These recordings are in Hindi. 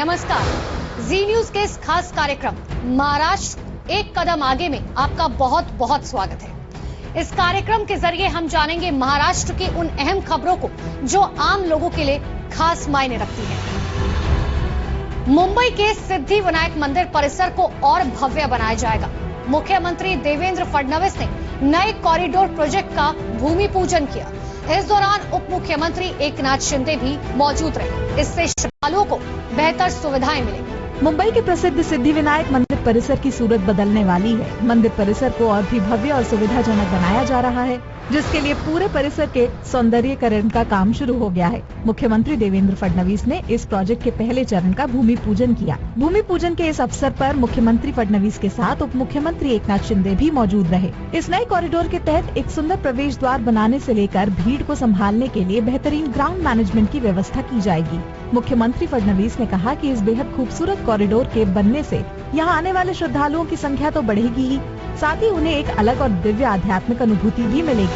नमस्कार। जी न्यूज के इस खास कार्यक्रम महाराष्ट्र एक कदम आगे में आपका बहुत बहुत स्वागत है। इस कार्यक्रम के जरिए हम जानेंगे महाराष्ट्र की उन अहम खबरों को जो आम लोगों के लिए खास मायने रखती है। मुंबई के सिद्धिविनायक मंदिर परिसर को और भव्य बनाया जाएगा। मुख्यमंत्री देवेंद्र फडणवीस ने नए कॉरिडोर प्रोजेक्ट का भूमि पूजन किया। इस दौरान उप मुख्यमंत्री एकनाथ शिंदे भी मौजूद रहे। इससे श्रद्धालुओं को बेहतर सुविधाएं मिलेंगी। मुंबई के प्रसिद्ध सिद्धिविनायक मंदिर परिसर की सूरत बदलने वाली है। मंदिर परिसर को और भी भव्य और सुविधाजनक बनाया जा रहा है, जिसके लिए पूरे परिसर के सौंदर्यीकरण का काम शुरू हो गया है। मुख्यमंत्री देवेंद्र फडणवीस ने इस प्रोजेक्ट के पहले चरण का भूमि पूजन किया। भूमि पूजन के इस अवसर पर मुख्यमंत्री फडणवीस के साथ उप मुख्यमंत्री एकनाथ शिंदे भी मौजूद रहे। इस नए कॉरिडोर के तहत एक सुंदर प्रवेश द्वार बनाने से लेकर भीड़ को संभालने के लिए बेहतरीन ग्राउंड मैनेजमेंट की व्यवस्था की जाएगी। मुख्यमंत्री फडणवीस ने कहा कि इस बेहद खूबसूरत कॉरिडोर के बनने से यहाँ आने वाले श्रद्धालुओं की संख्या तो बढ़ेगी ही, साथ ही उन्हें एक अलग और दिव्य आध्यात्मिक अनुभूति भी मिलेगी।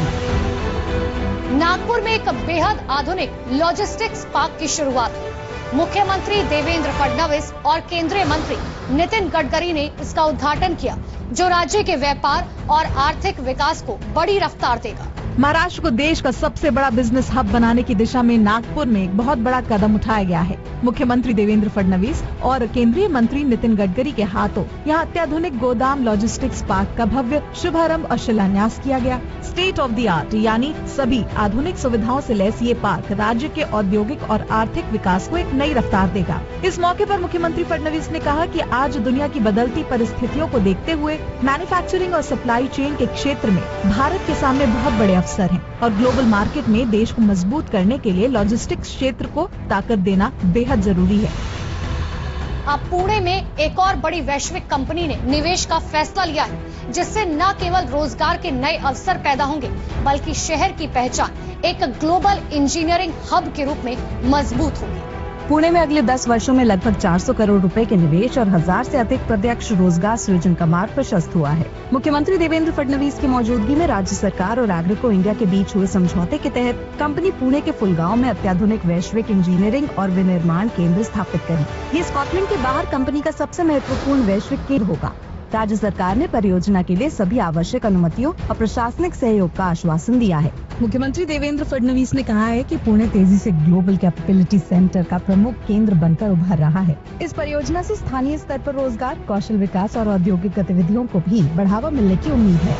नागपुर में एक बेहद आधुनिक लॉजिस्टिक्स पार्क की शुरुआत हुई। मुख्यमंत्री देवेंद्र फडणवीस और केंद्रीय मंत्री नितिन गडकरी ने इसका उद्घाटन किया, जो राज्य के व्यापार और आर्थिक विकास को बड़ी रफ्तार देगा। महाराष्ट्र को देश का सबसे बड़ा बिजनेस हब बनाने की दिशा में नागपुर में एक बहुत बड़ा कदम उठाया गया है। मुख्यमंत्री देवेंद्र फडणवीस और केंद्रीय मंत्री नितिन गडकरी के हाथों यहाँ अत्याधुनिक गोदाम लॉजिस्टिक्स पार्क का भव्य शुभारंभ और शिलान्यास किया गया। स्टेट ऑफ द आर्ट यानी सभी आधुनिक सुविधाओं से लैस ये पार्क राज्य के औद्योगिक और आर्थिक विकास को एक नई रफ्तार देगा। इस मौके पर मुख्यमंत्री फडणवीस ने कहा कि आज दुनिया की बदलती परिस्थितियों को देखते हुए मैन्युफैक्चरिंग और सप्लाई चेन के क्षेत्र में भारत के सामने बहुत बड़े अवसर हैं और ग्लोबल मार्केट में देश को मजबूत करने के लिए लॉजिस्टिक्स क्षेत्र को ताकत देना बेहद जरूरी है। अब पुणे में एक और बड़ी वैश्विक कंपनी ने निवेश का फैसला लिया है, जिससे न केवल रोजगार के नए अवसर पैदा होंगे, बल्कि शहर की पहचान एक ग्लोबल इंजीनियरिंग हब के रूप में मजबूत होगी। पुणे में अगले 10 वर्षों में लगभग 400 करोड़ रुपए के निवेश और 1000 से अधिक प्रत्यक्ष रोजगार सृजन का मार्ग प्रशस्त हुआ है। मुख्यमंत्री देवेंद्र फडणवीस की मौजूदि में राज्य सरकार और एग्रीको इंडिया के बीच हुए समझौते के तहत कंपनी पुणे के फुलगांव में अत्याधुनिक वैश्विक इंजीनियरिंग और विनिर्माण केंद्र स्थापित करेगी। ये स्कॉटलैंड के बाहर कंपनी का सबसे महत्वपूर्ण वैश्विक केंद्र होगा। राज्य सरकार ने परियोजना के लिए सभी आवश्यक अनुमतियों और प्रशासनिक सहयोग का आश्वासन दिया है। मुख्यमंत्री देवेंद्र फडणवीस ने कहा है कि पुणे तेजी से ग्लोबल कैपेबिलिटी सेंटर का प्रमुख केंद्र बनकर उभर रहा है। इस परियोजना से स्थानीय स्तर पर रोजगार, कौशल विकास और औद्योगिक गतिविधियों को भी बढ़ावा मिलने की उम्मीद है।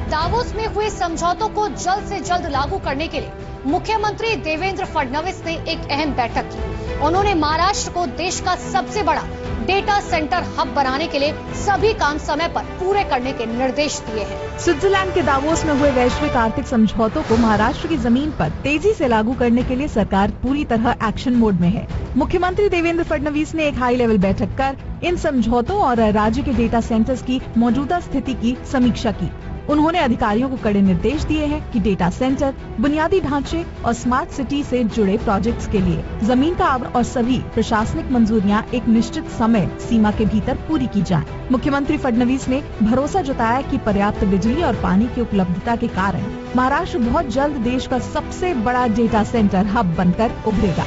दावोस में हुए समझौतों को जल्द से जल्द लागू करने के लिए मुख्यमंत्री देवेंद्र फडणवीस ने एक अहम बैठक की। उन्होंने महाराष्ट्र को देश का सबसे बड़ा डेटा सेंटर हब बनाने के लिए सभी काम समय पर पूरे करने के निर्देश दिए हैं। स्विट्जरलैंड के दावोस में हुए वैश्विक आर्थिक समझौतों को महाराष्ट्र की जमीन पर तेजी से लागू करने के लिए सरकार पूरी तरह एक्शन मोड में है। मुख्यमंत्री देवेंद्र फडणवीस ने एक हाई लेवल बैठक कर इन समझौतों और राज्य के डेटा सेंटर्स की मौजूदा स्थिति की समीक्षा की। उन्होंने अधिकारियों को कड़े निर्देश दिए हैं कि डेटा सेंटर, बुनियादी ढांचे और स्मार्ट सिटी से जुड़े प्रोजेक्ट्स के लिए जमीन का आवंटन और सभी प्रशासनिक मंजूरियां एक निश्चित समय सीमा के भीतर पूरी की जाएं। मुख्यमंत्री फडणवीस ने भरोसा जताया कि पर्याप्त बिजली और पानी की उपलब्धता के कारण महाराष्ट्र बहुत जल्द देश का सबसे बड़ा डेटा सेंटर हब बनकर उभरेगा।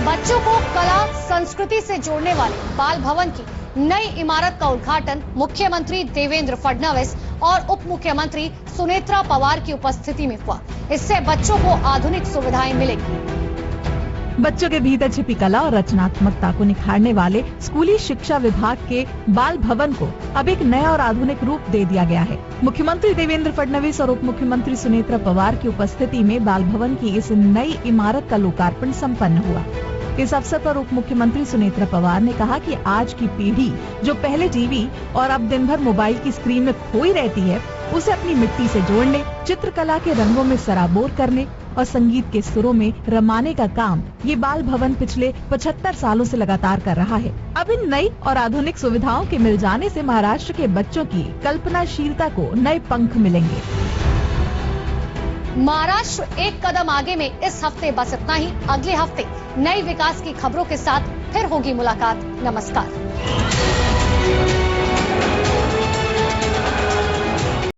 बच्चों को कला संस्कृति से जोड़ने वाले बाल भवन की नई इमारत का उद्घाटन मुख्यमंत्री देवेंद्र फडणवीस और उप मुख्यमंत्री सुनेत्रा पवार की उपस्थिति में हुआ। इससे बच्चों को आधुनिक सुविधाएं मिलेंगी। बच्चों के भीतर छिपी कला और रचनात्मकता को निखारने वाले स्कूली शिक्षा विभाग के बाल भवन को अब एक नया और आधुनिक रूप दे दिया गया है। मुख्यमंत्री देवेंद्र फडणवीस और उप मुख्यमंत्री सुनेत्रा पवार की उपस्थिति में बाल भवन की इस नई इमारत का लोकार्पण संपन्न हुआ। इस अवसर पर उप मुख्यमंत्री सुनेत्रा पवार ने कहा कि आज की पीढ़ी जो पहले टीवी और अब दिन भर मोबाइल की स्क्रीन में खोई रहती है, उसे अपनी मिट्टी से जोड़ने, चित्रकला के रंगों में सराबोर करने और संगीत के सुरों में रमाने का काम ये बाल भवन पिछले 75 सालों से लगातार कर रहा है। अब इन नई और आधुनिक सुविधाओं के मिल जाने से महाराष्ट्र के बच्चों की कल्पनाशीलता को नए पंख मिलेंगे। महाराष्ट्र एक कदम आगे में इस हफ्ते बस इतना ही। अगले हफ्ते नई विकास की खबरों के साथ फिर होगी मुलाकात। नमस्कार।